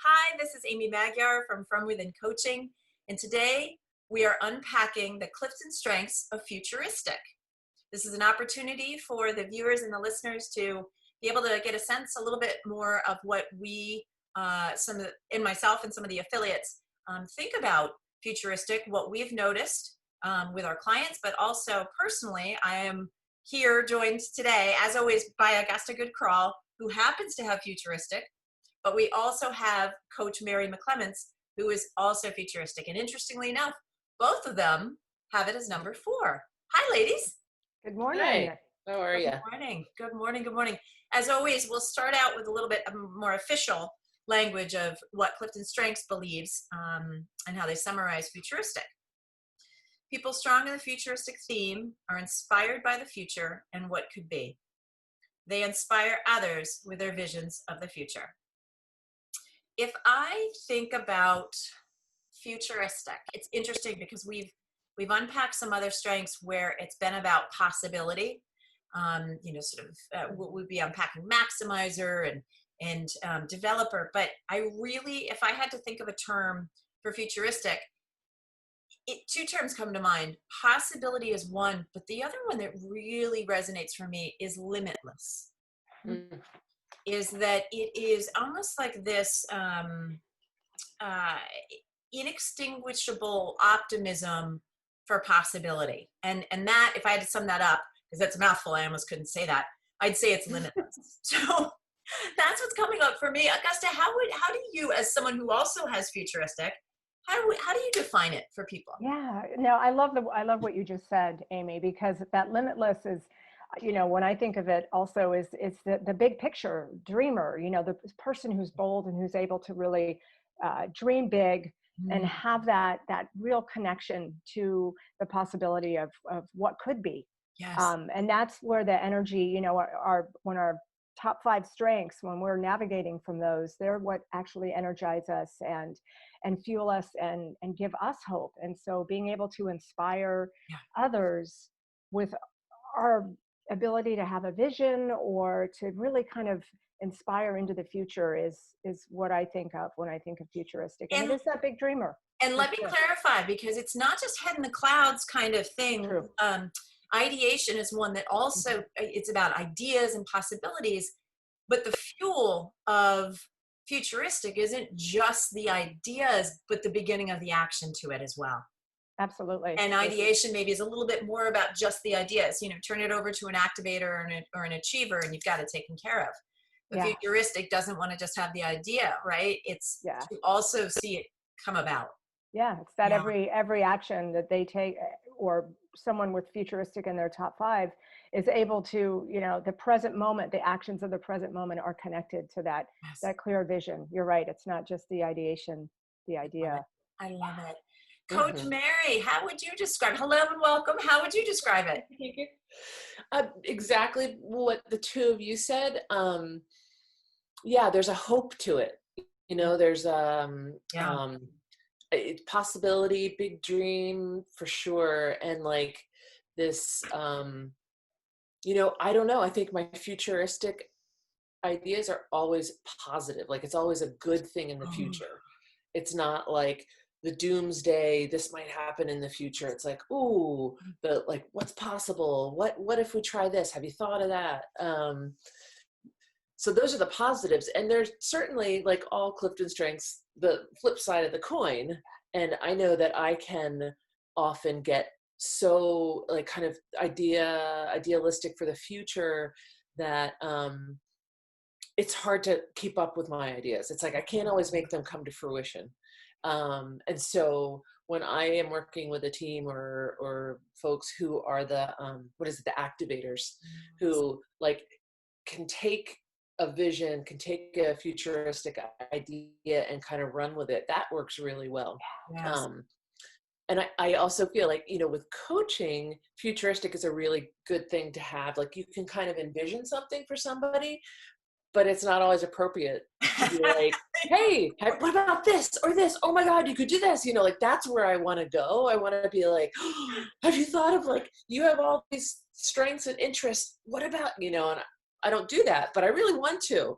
Hi, this is Amy Magyar from FromWithin Coaching, and today we are unpacking the CliftonStrengths of Futuristic. This is an opportunity for the viewers and the listeners to be able to get a sense a little bit more of what we, and myself and some of the affiliates, think about Futuristic, what we've noticed with our clients, but also personally, I am here joined today, as always, by Augusta Goodcrawl, who happens to have Futuristic. But we also have Coach Mary McClements, who is also Futuristic. And interestingly enough, both of them have it as number 4. Hi, ladies. Good morning. Hi, how are you? Good morning. Good morning. Good morning. As always, we'll start out with a little bit more official language of what CliftonStrengths believes and how they summarize Futuristic. People strong in the Futuristic theme are inspired by the future and what could be. They inspire others with their visions of the future. If I think about Futuristic, it's interesting because we've unpacked some other strengths where it's been about possibility. What would be unpacking maximizer and developer. But I really, if I had to think of a term for Futuristic, 2 terms come to mind. Possibility is one, but the other one that really resonates for me is limitless. Mm-hmm. Is that it is almost like this inextinguishable optimism for possibility. And that, if I had to sum that up, because that's a mouthful, I almost couldn't say that, I'd say it's limitless. So that's what's coming up for me. Augusta, how do you, as someone who also has Futuristic, how do you define it for people? Yeah, no, I love what you just said, Amy, because that limitless is, when I think of it also is the big picture dreamer, the person who's bold and who's able to really dream big and have that real connection to the possibility of what could be. Yes. And that's where the energy, when our top 5 strengths, when we're navigating from those, they're what actually energize us and fuel us and give us hope. And so being able to inspire others with our ability to have a vision or to really kind of inspire into the future is what I think of when I think of Futuristic. And it is that big dreamer. And let me clarify, because it's not just head in the clouds kind of thing. True. Ideation is one that also, it's about ideas and possibilities, but the fuel of Futuristic isn't just the ideas, but the beginning of the action to it as well. Absolutely. And ideation maybe is a little bit more about just the ideas, turn it over to an activator or an achiever and you've got it taken care of. But Futuristic doesn't want to just have the idea, right? It's to also see it come about. Yeah, it's that every action that they take, or someone with Futuristic in their top 5 is able to, the present moment, the actions of the present moment are connected to that clear vision. You're right. It's not just the ideation, the idea. I love it. Coach Mary, how would you describe? Hello and welcome. How would you describe it? Exactly what the 2 of you said. There's a hope to it. There's possibility, big dream for sure. And like this, I don't know. I think my Futuristic ideas are always positive. Like it's always a good thing in the future. It's not like the doomsday, this might happen in the future. It's like, ooh, but like, what's possible? What if we try this? Have you thought of that? So those are the positives. And there's certainly, like all CliftonStrengths, the flip side of the coin. And I know that I can often get so like kind of idealistic for the future that it's hard to keep up with my ideas. It's like, I can't always make them come to fruition. And so when I am working with a team or folks who are the activators, who like can take a vision, can take a Futuristic idea and kind of run with it, that works really well. Yes. And I also feel like, with coaching, Futuristic is a really good thing to have. Like you can kind of envision something for somebody, but it's not always appropriate to be like, hey, what about this or this? Oh my God, you could do this. Like that's where I want to go. I want to be like, oh, have you thought of like, you have all these strengths and interests. What about, and I don't do that, but I really want to.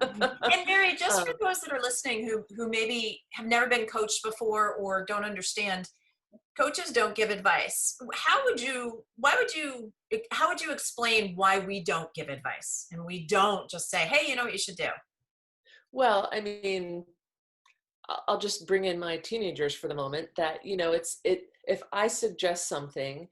And Mary, just for Um, those that are listening who maybe have never been coached before or don't understand, coaches don't give advice. How would you explain why we don't give advice and we don't just say, hey, you know what you should do? well, I mean, I'll just bring in my teenagers for the moment that, if I suggest something,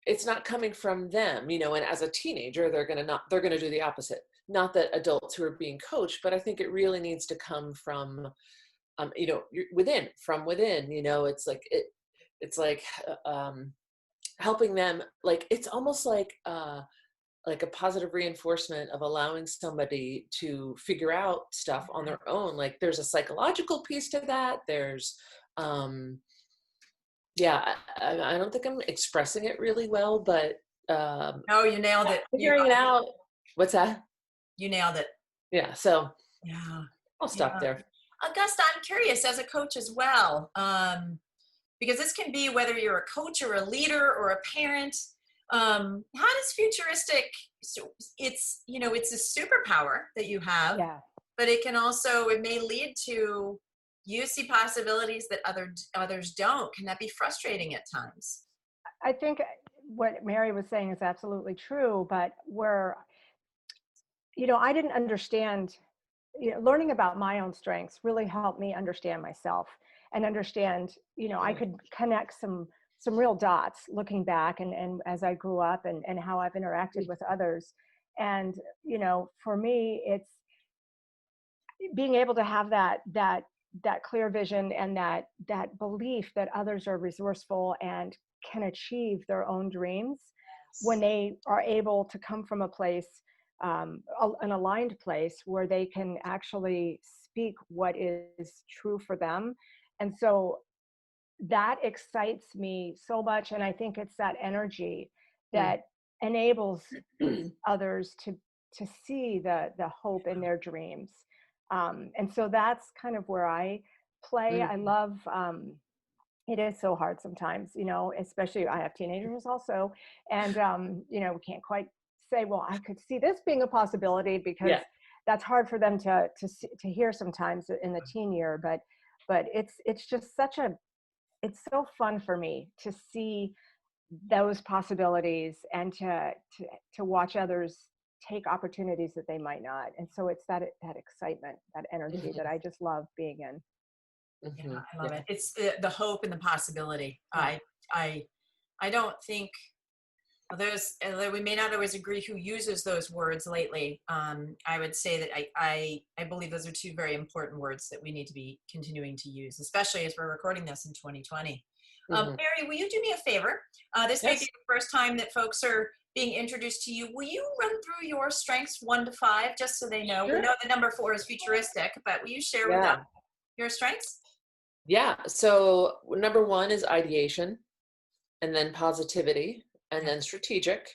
it's not coming from them, and as a teenager, they're going to do the opposite. Not that adults who are being coached, but I think it really needs to come from, from within, it's like, helping them, like, it's almost like a positive reinforcement of allowing somebody to figure out stuff on their own. Like there's a psychological piece to that. There's, I don't think I'm expressing it really well, but No, you nailed it. figuring it out. What's that? You nailed it. Yeah. So Yeah. I'll stop there. Augusta, I'm curious as a coach as well, because this can be whether you're a coach or a leader or a parent. How does Futuristic, so it's a superpower that you have, Yeah. but it may lead to you see possibilities that others don't. Can that be frustrating at times? I think what Mary was saying is absolutely true, but I didn't understand, learning about my own strengths really helped me understand myself and understand, I could connect some real dots looking back and as I grew up and how I've interacted with others. And, for me, it's being able to have that clear vision and that belief that others are resourceful and can achieve their own dreams when they are able to come from a place, an aligned place where they can actually speak what is true for them. And so that excites me so much. And I think it's that energy that enables others to see the hope in their dreams. And so that's kind of where I play. I love, it is so hard sometimes, especially I have teenagers also. And, we can't quite say, well, I could see this being a possibility because that's hard for them to hear sometimes in the teen year. But it's just it's so fun for me to see those possibilities and to watch others take opportunities that they might not. And so it's that excitement, that energy that I just love being in. Yeah, I love it. It's the hope and the possibility. I don't think we may not always agree who uses those words lately. I would say that I believe those are two very important words that we need to be continuing to use, especially as we're recording this in 2020. Mary, will you do me a favor? This may be the first time that folks are being introduced to you. Will you run through your strengths 1 to 5, just so they know? Sure. We know the number 4 is futuristic, but will you share with them your strengths? Yeah. So number 1 is ideation, and then positivity, and then strategic,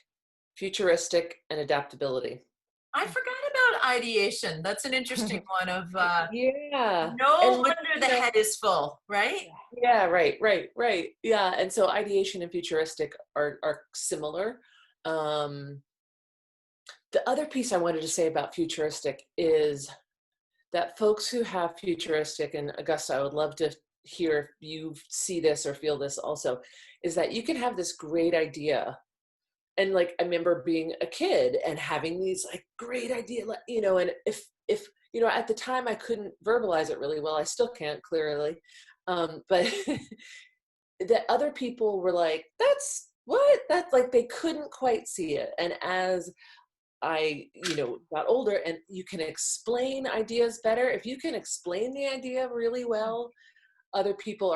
futuristic, and adaptability. I forgot about ideation. That's an interesting one of no and wonder the head is full, right? Yeah, right. Yeah. And so ideation and futuristic are similar. The other piece I wanted to say about futuristic is that folks who have futuristic, and Augusta, I would love to hear if you see this or feel this also, is that you can have this great idea. And like, I remember being a kid and having these like great idea, and if, at the time I couldn't verbalize it really well, I still can't clearly. But that other people were like, that's like, they couldn't quite see it. And as I, got older, and you can explain ideas better. If you can explain the idea really well, other people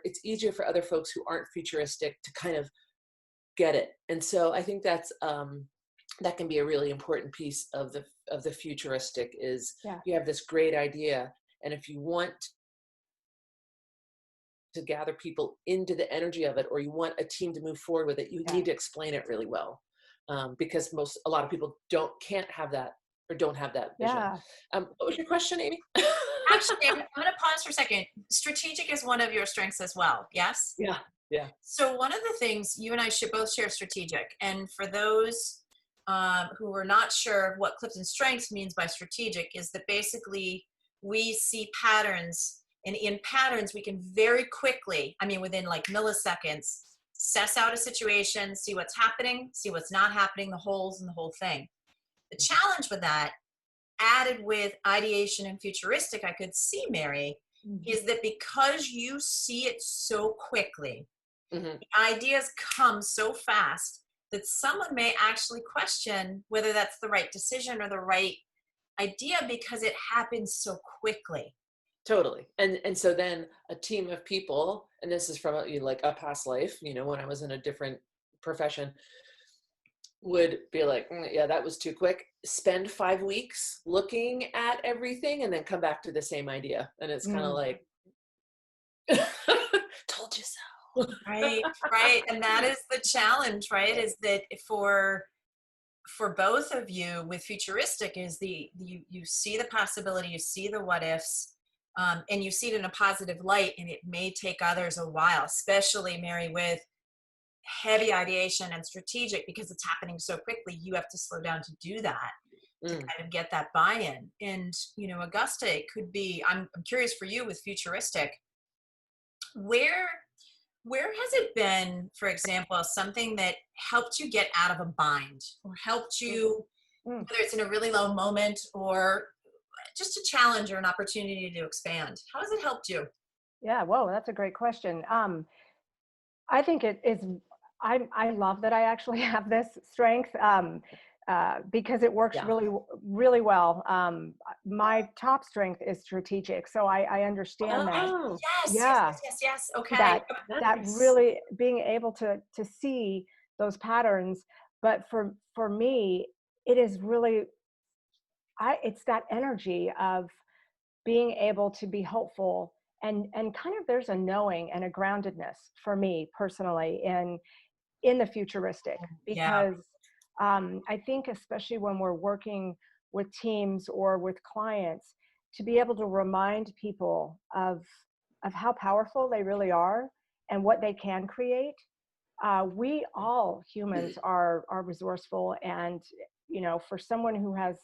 it's easier for other folks who aren't futuristic to kind of get it. And so I think that's, that can be a really important piece of the futuristic is you have this great idea. And if you want to gather people into the energy of it, or you want a team to move forward with it, you need to explain it really well. Because a lot of people can't have that, or don't have that vision. What was your question, Amy? Actually, I'm going to pause for a second. Strategic is one of your strengths as well. Yes? Yeah. So one of the things, you and I should both share strategic. And for those who are not sure what CliftonStrengths means by strategic is that basically we see patterns, and in patterns we can very quickly, I mean within like milliseconds, assess out a situation, see what's happening, see what's not happening, the holes in the whole thing. The challenge with that, added with ideation and futuristic, I could see, Mary, is that because you see it so quickly, the ideas come so fast that someone may actually question whether that's the right decision or the right idea because it happens so quickly. Totally. And so then a team of people, and this is from like a past life, when I was in a different profession, would be like, yeah, that was too quick. Spend 5 weeks looking at everything and then come back to the same idea. And it's kind of like, told you so. Right. And that is the challenge, right? Is that for both of you with futuristic is you see the possibility, you see the what ifs, and you see it in a positive light, and it may take others a while, especially Mary with heavy ideation and strategic, because it's happening so quickly. You have to slow down to do that, to kind of get that buy-in. And Augusta, it could be, I'm curious for you with futuristic, where has it been, for example, something that helped you get out of a bind or helped you, whether it's in a really low moment or just a challenge or an opportunity to expand? How has it helped you? Yeah, whoa, that's a great question. I think it is, I love that I actually have this strength because it works really, really well. My top strength is strategic. So I understand that. Yes. Okay. That really being able to see those patterns. But for me, it is really, it's that energy of being able to be hopeful and kind of there's a knowing and a groundedness for me personally in the futuristic, because I think especially when we're working with teams or with clients, to be able to remind people of how powerful they really are and what they can create. We all humans are resourceful, and for someone who has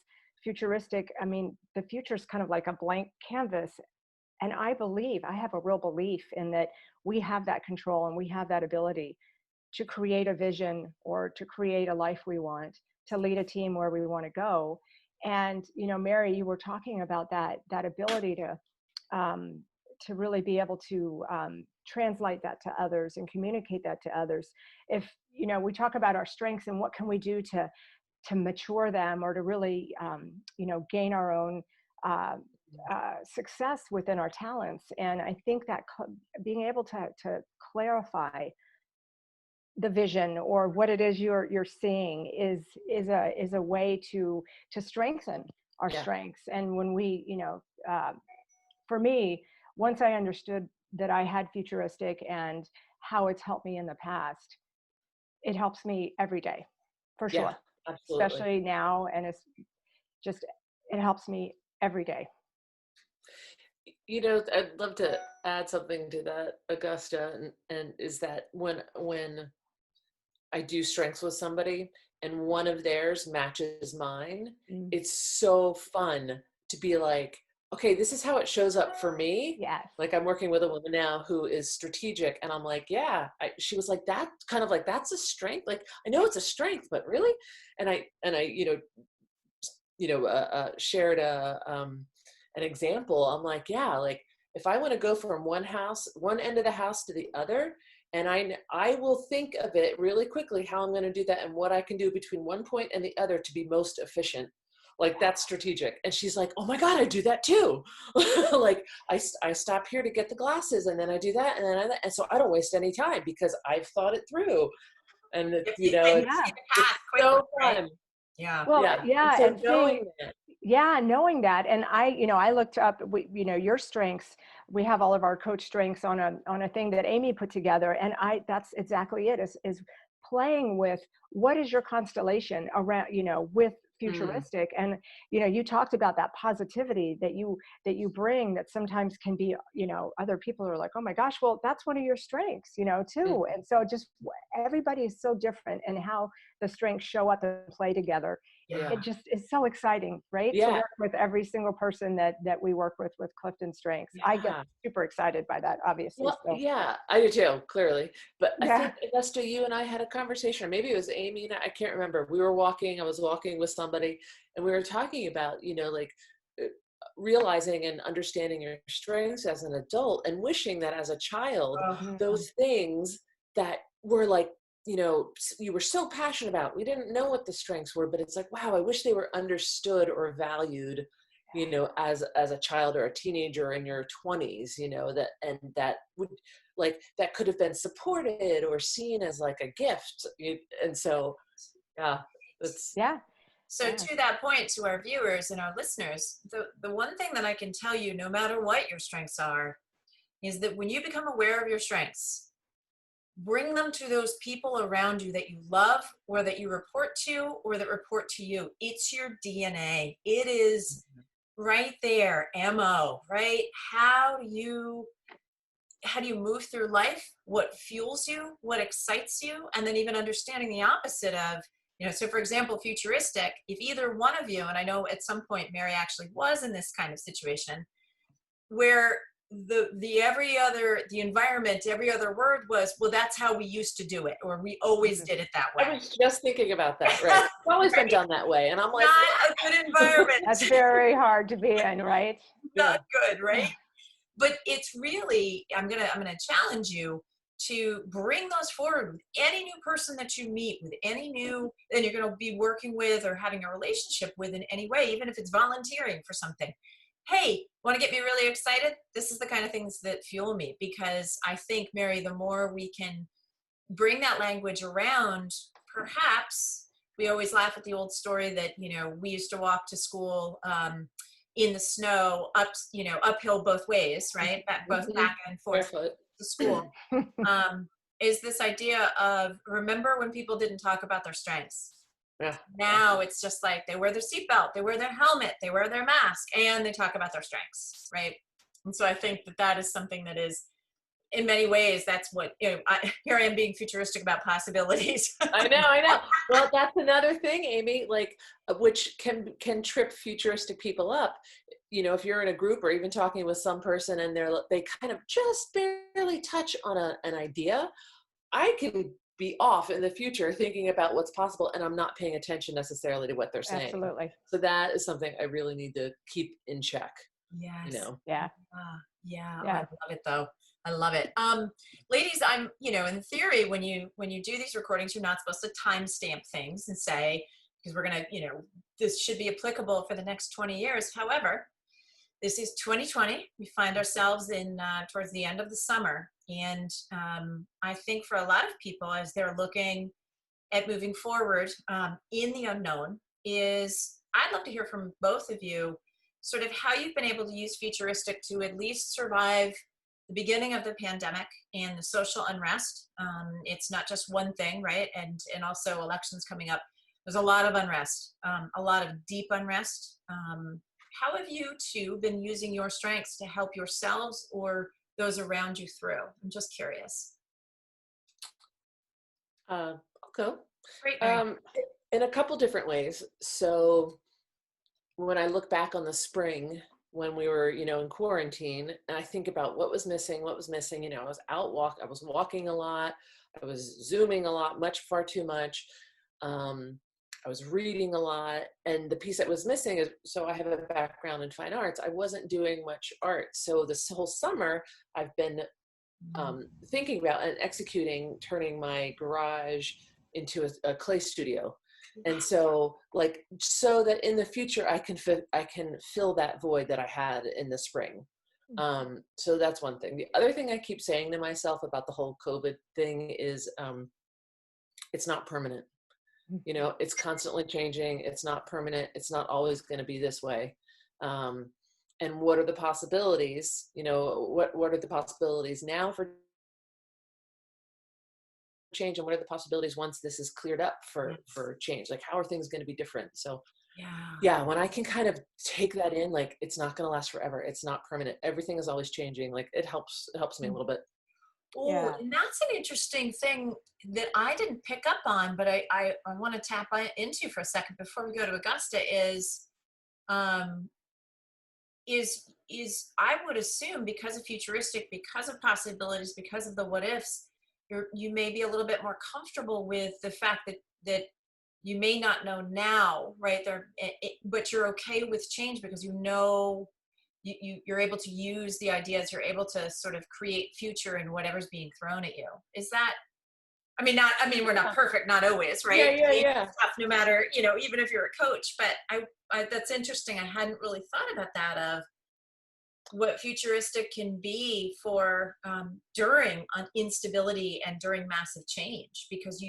futuristic, I mean, the future is kind of like a blank canvas. And I have a real belief in that we have that control and we have that ability to create a vision or to create a life we want, to lead a team where we want to go. And, Mary, you were talking about that ability to really be able to translate that to others and communicate that to others. If, we talk about our strengths and what can we do to mature them or to really, gain our own success within our talents. And I think that being able to clarify the vision or what it is you're seeing is a way to strengthen our strengths. And when we, for me, once I understood that I had futuristic and how it's helped me in the past, it helps me every day, for sure. Absolutely. Especially now, and it helps me every day. I'd love to add something to that, Augusta, and is that when I do strengths with somebody and one of theirs matches mine, it's so fun to be like, okay, this is how it shows up for me. Yes. Like I'm working with a woman now who is strategic, and I'm like, she was like, that kind of like, that's a strength. Like, I know it's a strength, but really? And I shared an example. I'm like, like if I want to go from one end of the house to the other, and I will think of it really quickly, how I'm going to do that and what I can do between one point and the other to be most efficient. Like that's strategic. And she's like, oh my God, I do that too. Like I stop here to get the glasses and then I do that. And so I don't waste any time because I've thought it through. And it's so fun. Yeah. Well, yeah. And so knowing that. And I looked up, your strengths. We have all of our coach strengths on a thing that Amy put together. And that's exactly it, is playing with what is your constellation around, with Futuristic. And you talked about that positivity that you bring, that sometimes can be, other people are like, oh my gosh, well, that's one of your strengths, too. And so just everybody is so different, and how the strengths show up and play together. Yeah. It just is so exciting, right? Yeah. To work with every single person that we work with CliftonStrengths. I get super excited by that, obviously. Well, so. yeah, I do too, clearly. But I Yeah. think, Augusta, you and I had a conversation, or maybe it was Amy and I can't remember. We were walking, I was walking with somebody, and we were talking about, like realizing and understanding your strengths as an adult, and wishing that as a child, those things that were like, you were so passionate about, we didn't know what the strengths were, but it's like, wow, I wish they were understood or valued, as a child or a teenager in your 20s, that would, like, that could have been supported or seen as like a gift. And so, So to that point, to our viewers and our listeners, the one thing that I can tell you, no matter what your strengths are, is that when you become aware of your strengths, bring them to those people around you that you love, or that you report to, or that report to you. It's your DNA. It is right there, MO, right? How do you move through life? What fuels you? What excites you? And then even understanding the opposite of, so for example, Futuristic, if either one of you, and I know at some point Mary actually was in this kind of situation, where the environment, every other word was, well, that's how we used to do it, or we always did it that way. I was just thinking about that, right? It's always been done that way. And I'm like, not a good environment. That's very hard to be in, right? Not good, right? But it's really, I'm gonna challenge you to bring those forward with any new person that you meet, with any new that you're going to be working with or having a relationship with in any way, even if it's volunteering for something. Hey, want to get me really excited? This is the kind of things that fuel me, because I think, Mary, the more we can bring that language around, perhaps we always laugh at the old story that, we used to walk to school in the snow, uphill both ways, right? Both back and forth barefoot to school. Is this idea of, remember when people didn't talk about their strengths? Yeah. Now it's just like they wear their seatbelt, they wear their helmet, they wear their mask, and they talk about their strengths, right? And so I think that is something that is, in many ways, that's what, here I am being futuristic about possibilities. I know. Well, that's another thing, Amy, like, which can trip futuristic people up. If you're in a group or even talking with some person and they kind of just barely touch on an idea, I can be off in the future thinking about what's possible, and I'm not paying attention necessarily to what they're saying. Absolutely. So that is something I really need to keep in check. Yes. Yeah. Yeah. I love it though. I love it. Ladies, I'm, in theory, when you do these recordings, you're not supposed to timestamp things and say, because we're going to, this should be applicable for the next 20 years. However, this is 2020. We find ourselves in towards the end of the summer. And I think for a lot of people, as they're looking at moving forward in the unknown, I'd love to hear from both of you sort of how you've been able to use Futuristic to at least survive the beginning of the pandemic and the social unrest. It's not just one thing, right? And also elections coming up. There's a lot of unrest, a lot of deep unrest. How have you two been using your strengths to help yourselves or those around you through? I'm just curious. Okay. Great. In a couple different ways. So when I look back on the spring, when we were, in quarantine, and I think about what was missing, I was walking a lot, I was Zooming a lot, far too much. I was reading a lot, and the piece that was missing is, so I have a background in fine arts. I wasn't doing much art. So this whole summer I've been thinking about and executing, turning my garage into a clay studio. And so so that in the future I can fill that void that I had in the spring. So that's one thing. The other thing I keep saying to myself about the whole COVID thing is it's not permanent. It's constantly changing. It's not permanent. It's not always going to be this way. And what are the possibilities? What are the possibilities now for change, and what are the possibilities once this is cleared up for change? Like, how are things going to be different? So Yeah, when I can kind of take that in, like, it's not going to last forever. It's not permanent. Everything is always changing. Like, it helps me a little bit. Oh, Yeah. and that's an interesting thing that I didn't pick up on, but I want to tap into for a second before we go to Augusta um, is I would assume because of futuristic, because of possibilities, because of the what ifs, you may be a little bit more comfortable with the fact that you may not know now, right there, but you're okay with change because you know you're able to use the ideas, you're able to sort of create future in whatever's being thrown at you. Is that, I mean, we're not perfect, not always, right? Yeah. Stuff, no matter, even if you're a coach, but that's interesting. I hadn't really thought about that, of what futuristic can be for during instability and during massive change, because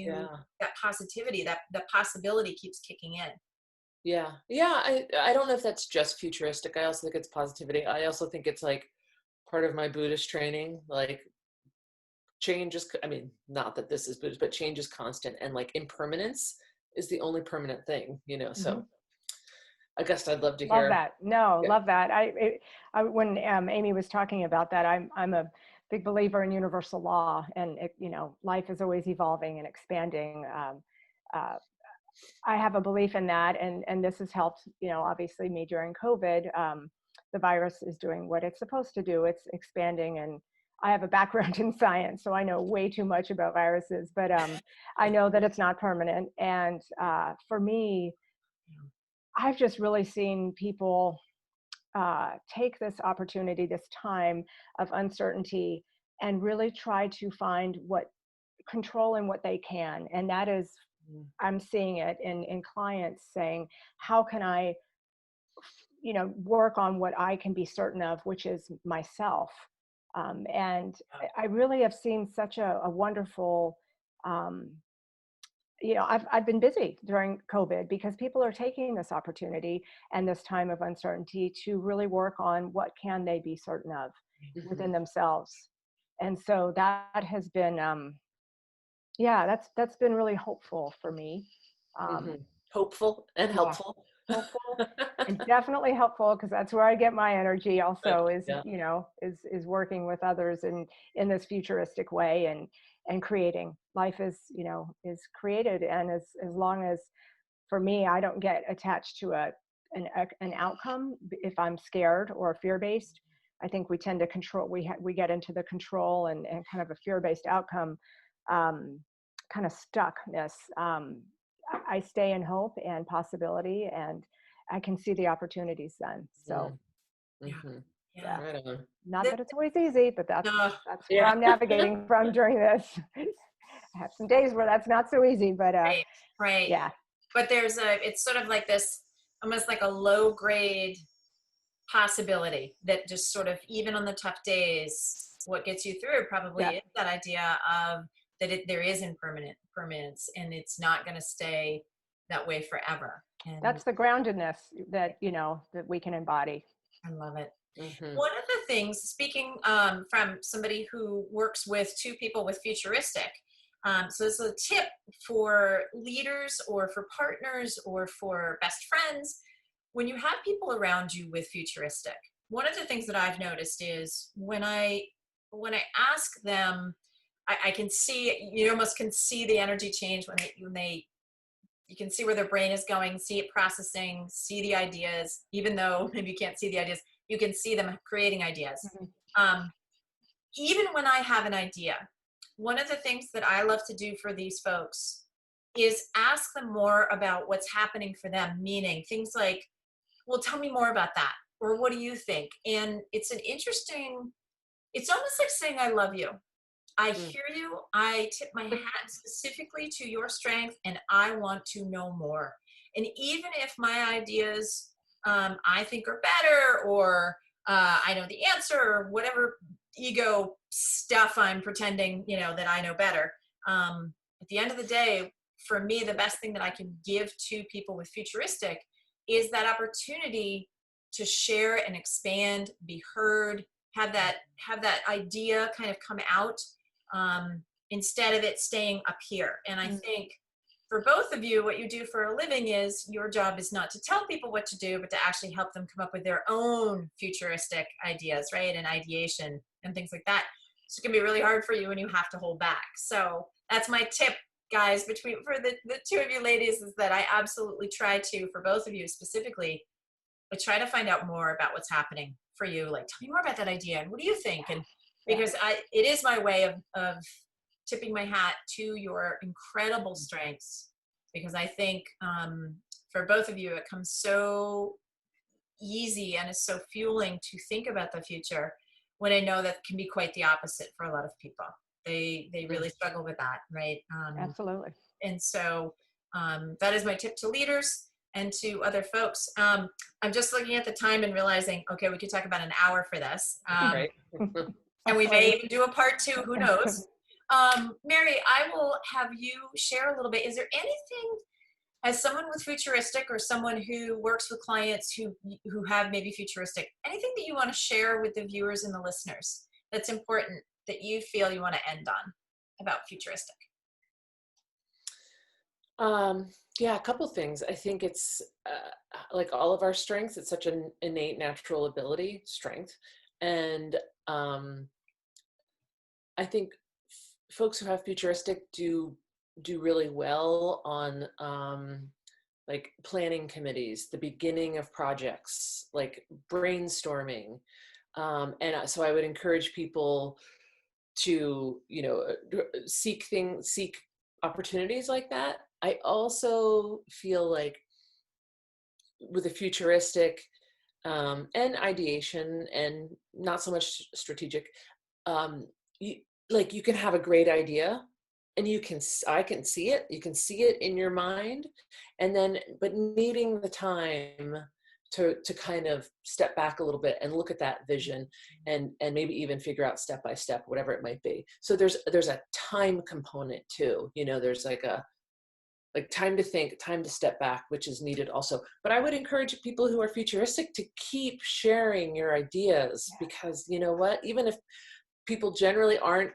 that positivity, that possibility keeps kicking in. Yeah. I don't know if that's just futuristic. I also think it's positivity. I also think it's like part of my Buddhist training. Like, change is, I mean, not that this is Buddhist, but change is constant, and like impermanence is the only permanent thing, so I guess I'd love to Love hear. that. No, Yeah. love that. When Amy was talking about that, I'm a big believer in universal law, and life is always evolving and expanding. Uh, I have a belief in that, and this has helped. Obviously, me during COVID. The virus is doing what it's supposed to do. It's expanding, and I have a background in science, so I know way too much about viruses. But I know that it's not permanent, and for me, I've just really seen people take this opportunity, this time of uncertainty, and really try to find what control in what they can. And that is, I'm seeing it in clients saying, how can I, work on what I can be certain of, which is myself. And I really have seen such a wonderful, um, I've been busy during COVID because people are taking this opportunity and this time of uncertainty to really work on what can they be certain of within themselves. And so that has been, that's been really hopeful for me. Hopeful and Yeah, helpful. hopeful and definitely helpful, because that's where I get my energy also, is Yeah. is working with others in this futuristic way, and creating. Life is created, and as long as, for me, I don't get attached to an outcome. If I'm scared or fear-based, I think we tend to control, we get into the control and kind of a fear-based outcome kind of stuckness. I stay in hope and possibility, and I can see the opportunities then. So yeah, Right on. not that it's always easy, but that's where Yeah. I'm navigating from during this. I have some days where that's not so easy, but Right. yeah. But it's sort of like this, almost like a low grade possibility that just sort of, even on the tough days, what gets you through probably is that idea of that there is permanence, and it's not going to stay that way forever. And That's the groundedness that that we can embody. I love it. One of the things, speaking from somebody who works with two people with futuristic, so this is a tip for leaders or for partners or for best friends. When you have people around you with futuristic, one of the things that I've noticed is when I ask them, I can see, you almost can see the energy change when you can see where their brain is going, see it processing, see the ideas, even though maybe you can't see the ideas, you can see them creating ideas. Even when I have an idea, one of the things that I love to do for these folks is ask them more about what's happening for them, meaning things like, well, tell me more about that, or what do you think? And it's it's almost like saying, I love you. I hear you. I tip my hat specifically to your strength, and I want to know more. And even if my ideas I think are better, or I know the answer, or whatever ego stuff I'm pretending, that I know better. At the end of the day, for me, the best thing that I can give to people with futuristic is that opportunity to share and expand, be heard, have that idea kind of come out, instead of it staying up here. And I think for both of you, what you do for a living is your job is not to tell people what to do, but to actually help them come up with their own futuristic ideas, right? And ideation and things like that. So it can be really hard for you when you have to hold back. So that's my tip, guys, for the two of you ladies, is that I absolutely try to, for both of you specifically, I try to find out more about what's happening for you. Like, tell me more about that idea and what do you think? And because it is my way of tipping my hat to your incredible strengths, because I think for both of you, it comes so easy and is so fueling to think about the future, when I know that can be quite the opposite for a lot of people. They really struggle with that, right? Absolutely. And so that is my tip to leaders and to other folks. I'm just looking at the time and realizing, okay, we could talk about an hour for this. Right. And we may even do a part 2, who knows? Mary, I will have you share a little bit. Is there anything, as someone with Futuristic or someone who works with clients who have maybe Futuristic, anything that you want to share with the viewers and the listeners that's important that you feel you want to end on about Futuristic? Yeah, a couple things. I think it's like all of our strengths, it's such an innate natural ability, strength. And I think folks who have Futuristic do really well on like planning committees, the beginning of projects, like brainstorming. And so I would encourage people to, seek opportunities like that. I also feel like with a Futuristic and ideation and not so much strategic, you can have a great idea and I can see it, you can see it in your mind, and then, but needing the time to kind of step back a little bit and look at that vision and maybe even figure out step by step, whatever it might be. So there's a time component too, there's like time to think, time to step back, which is needed also. But I would encourage people who are Futuristic to keep sharing your ideas, because you know what, even if people generally aren't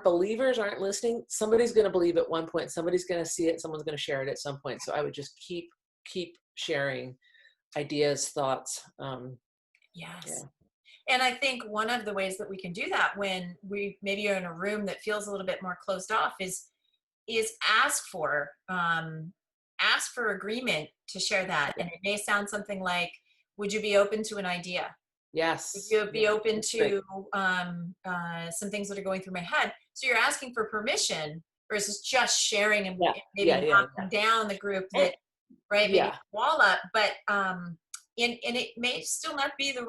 believers, aren't listening, somebody's going to believe at one point, somebody's going to see it, someone's going to share it at some point. So I would just keep sharing ideas, thoughts. Yes. Yeah. And I think one of the ways that we can do that when we maybe are in a room that feels a little bit more closed off is ask for agreement to share that. And it may sound something like, would you be open to an idea? Yes. Would you be open to some things that are going through my head? So you're asking for permission versus just sharing and maybe knocking down the group that, right? Maybe wall up, but and it may still not be the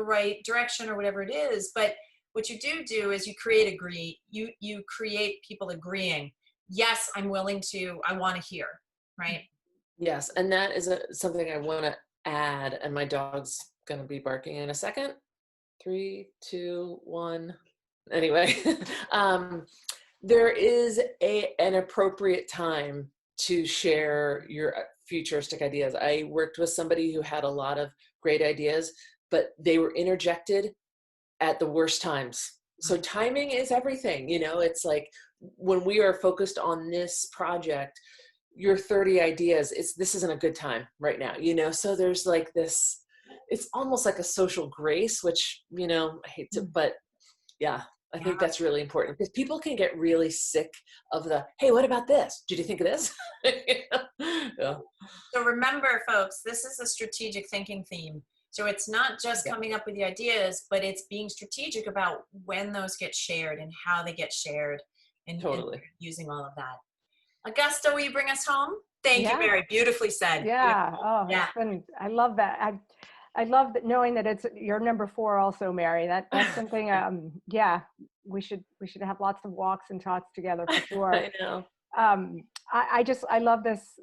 right direction or whatever it is. But what you do is you create people agreeing. Yes, I'm willing to. I want to hear, right? Yes, and that is something I want to add. And my dog's going to be barking in a second. 3, 2, 1. Anyway, there is an appropriate time to share your Futuristic ideas. I worked with somebody who had a lot of great ideas, but they were interjected at the worst times. So timing is everything. It's like when we are focused on this project, your 30 ideas, this isn't a good time right now, so there's like this, it's almost like a social grace, which, I hate to, but yeah, I think that's really important, because people can get really sick of hey, what about this? Did you think of this? Yeah. So remember, folks, this is a strategic thinking theme. So it's not just coming up with the ideas, but it's being strategic about when those get shared and how they get shared, and using all of that. Augusta, will you bring us home? Thank you, Mary. Beautifully said. Yeah. Beautiful. Oh, yeah. I love that. I love that, knowing that it's your number 4 also, Mary. That's something. We should have lots of walks and talks together for sure. I know. I love this.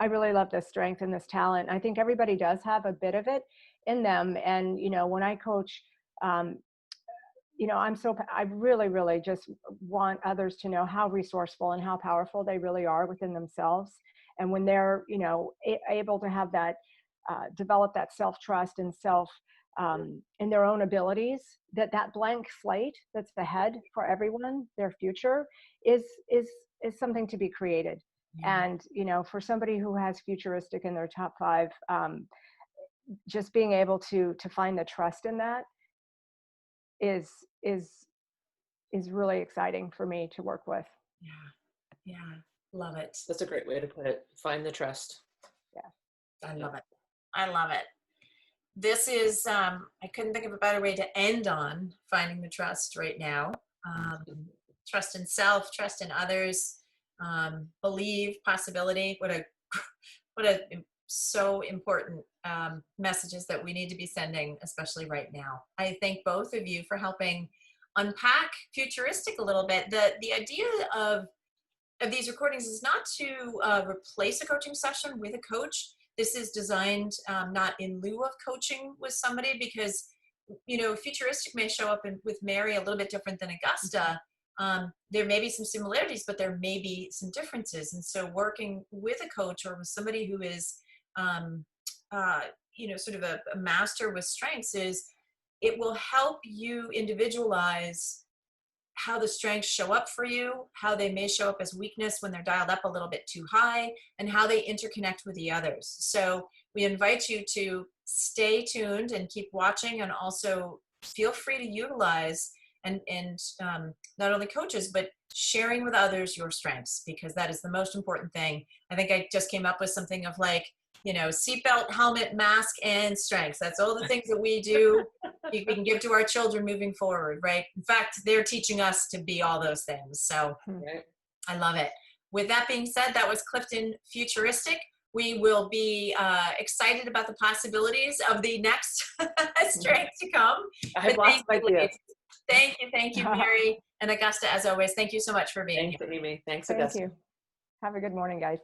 I really love this strength and this talent. I think everybody does have a bit of it in them. And, when I coach, I really, really just want others to know how resourceful and how powerful they really are within themselves. And when they're, able to have that, develop that self-trust and in their own abilities, that blank slate that's ahead for everyone, their future is is something to be created. Yeah. And, you know, for somebody who has Futuristic in their top 5, just being able to find the trust in that is really exciting for me to work with. Yeah. Yeah. Love it. That's a great way to put it. Find the trust. Yeah. I love it. I love it. This is, I couldn't think of a better way to end on finding the trust right now. Trust in self, trust in others, believe, possibility. What a so important messages that we need to be sending, especially right now. I thank both of you for helping unpack Futuristic a little bit. The idea of these recordings is not to replace a coaching session with a coach. This is designed not in lieu of coaching with somebody, because, you know, Futuristic may show up with Mary a little bit different than Augusta. There may be some similarities, but there may be some differences. And so working with a coach or with somebody who is, you know, sort of a master with strengths, it will help you individualize how the strengths show up for you, how they may show up as weakness when they're dialed up a little bit too high, and how they interconnect with the others. So we invite you to stay tuned and keep watching, and also feel free to utilize and not only coaches, but sharing with others your strengths, because that is the most important thing. I think I just came up with something of like, you know, seatbelt, helmet, mask, and strengths. That's all the things that we do. We can give to our children moving forward, right? In fact, they're teaching us to be all those things. So I love it. With that being said, that was Clifton Futuristic. We will be excited about the possibilities of the next strength to come. I have lots of ideas. Thank you, Mary and Augusta, as always. Thank you so much for being here. Thanks, Amy. Thanks, Thank Augusta. you. Have a good morning, guys.